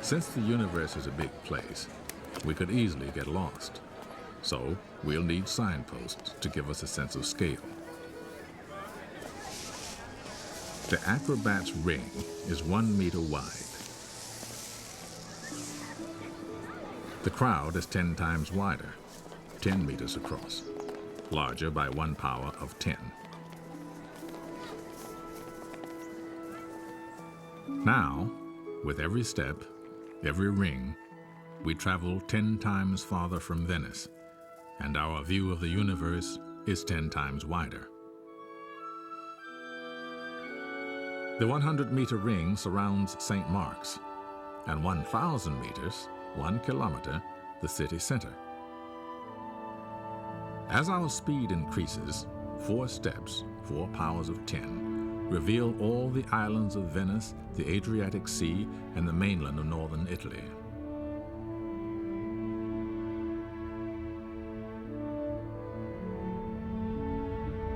Since the universe is a big place, we could easily get lost. So we'll need signposts to give us a sense of scale. The acrobat's ring is 1 meter wide. The crowd is 10 times wider, 10 meters across, larger by 1 power of 10. Now, with every step, every ring, we travel 10 times farther from Venice, and our view of the universe is 10 times wider. The 100-meter ring surrounds St. Mark's, and 1,000 meters, 1 kilometer, the city center. As our speed increases, 4 steps, 4 powers of 10, reveal all the islands of Venice, the Adriatic Sea, and the mainland of northern Italy.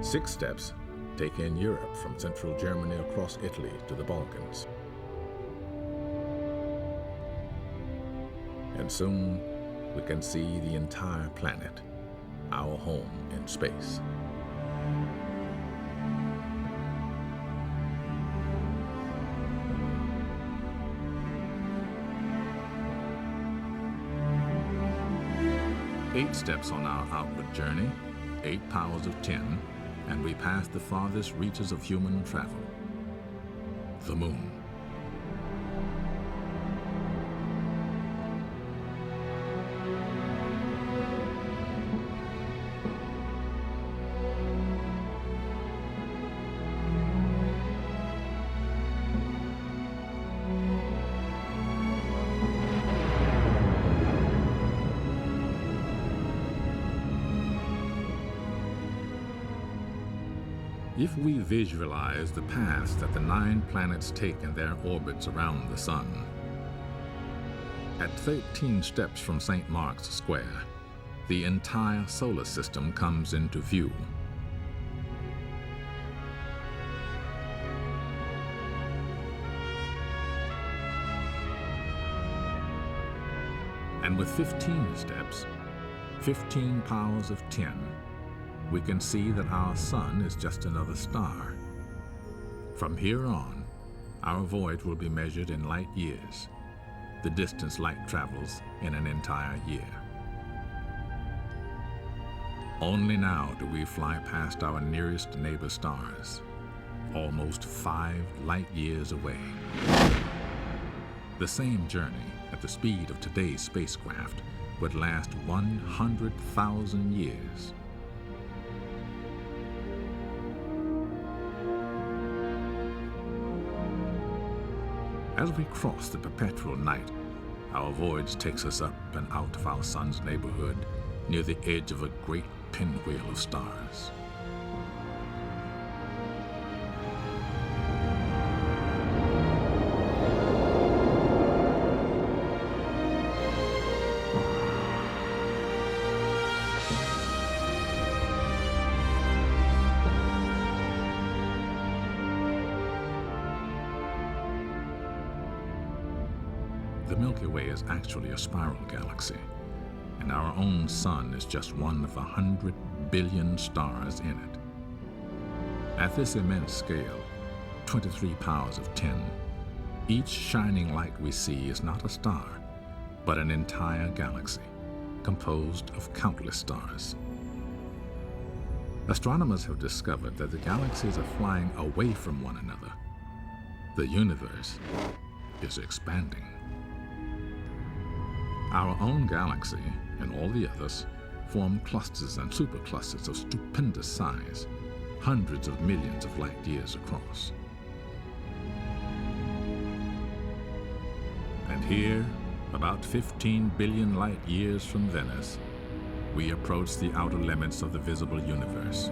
Six steps take in Europe from central Germany across Italy to the Balkans. And soon we can see the entire planet, our home in space. Eight steps on our outward journey, 8 powers of 10, and we pass the farthest reaches of human travel, the moon. If we visualize the paths that the 9 planets take in their orbits around the sun, at 13 steps from St. Mark's Square, the entire solar system comes into view. And with 15 steps, 15 powers of 10, we can see that our sun is just another star. From here on, our voyage will be measured in light years, the distance light travels in an entire year. Only now do we fly past our nearest neighbor stars, almost 5 light years away. The same journey at the speed of today's spacecraft would last 100,000 years. As we cross the perpetual night, our voyage takes us up and out of our sun's neighborhood near the edge of a great pinwheel of stars. The Milky Way is actually a spiral galaxy, and our own sun is just one of 100 billion stars in it. At this immense scale, 23 powers of 10, each shining light we see is not a star, but an entire galaxy, composed of countless stars. Astronomers have discovered that the galaxies are flying away from one another. The universe is expanding. Our own galaxy, and all the others, form clusters and superclusters of stupendous size, hundreds of millions of light years across. And here, about 15 billion light years from Venice, we approach the outer limits of the visible universe.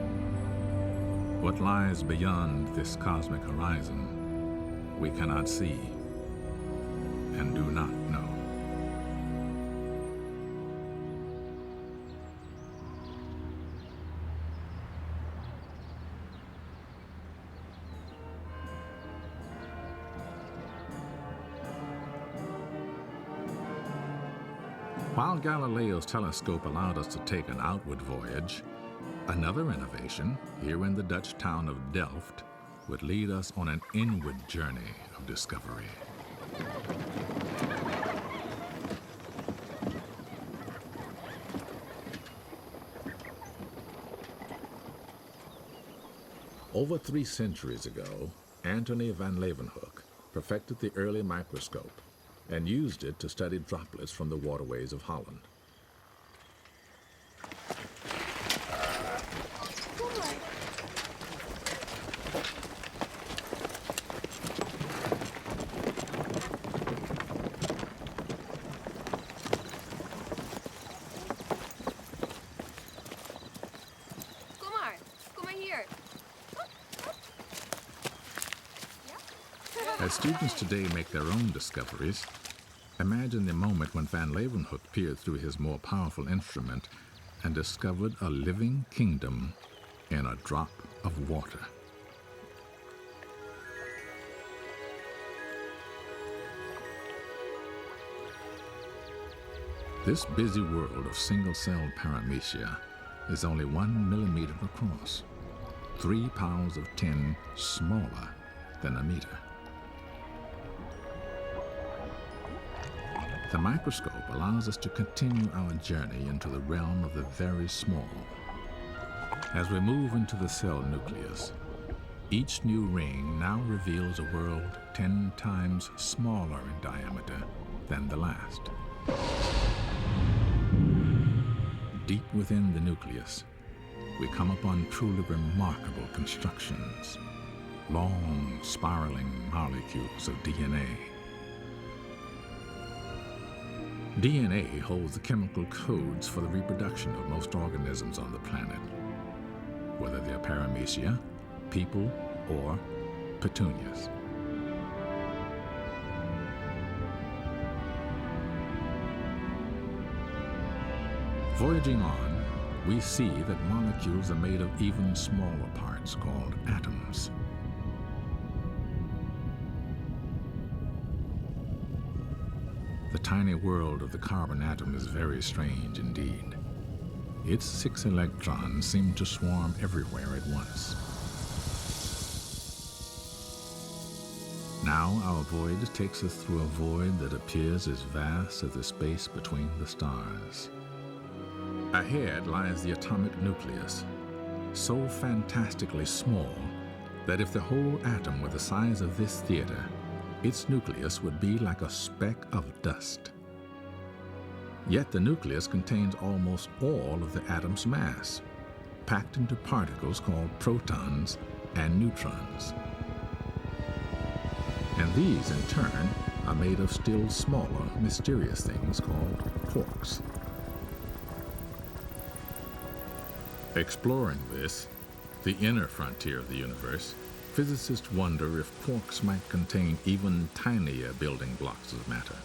What lies beyond this cosmic horizon, we cannot see and do not know. While Galileo's telescope allowed us to take an outward voyage, another innovation, here in the Dutch town of Delft, would lead us on an inward journey of discovery. Over 3 centuries ago, Antony van Leeuwenhoek perfected the early microscope and used it to study droplets from the waterways of Holland. As students today make their own discoveries, imagine the moment when Van Leeuwenhoek peered through his more powerful instrument and discovered a living kingdom in a drop of water. This busy world of single-celled paramecia is only 1 millimeter across, 3 pounds of tin smaller than a meter. The microscope allows us to continue our journey into the realm of the very small. As we move into the cell nucleus, each new ring now reveals a world 10 times smaller in diameter than the last. Deep within the nucleus, we come upon truly remarkable constructions, long spiraling molecules of DNA. DNA holds the chemical codes for the reproduction of most organisms on the planet, whether they're paramecia, people, or petunias. Voyaging on, we see that molecules are made of even smaller parts called atoms. The tiny world of the carbon atom is very strange indeed. Its 6 electrons seem to swarm everywhere at once. Now our voyage takes us through a void that appears as vast as the space between the stars. Ahead lies the atomic nucleus, so fantastically small that if the whole atom were the size of this theater, its nucleus would be like a speck of dust. Yet the nucleus contains almost all of the atom's mass, packed into particles called protons and neutrons. And these, in turn, are made of still smaller, mysterious things called quarks. Exploring this, the inner frontier of the universe, physicists wonder if quarks might contain even tinier building blocks of matter.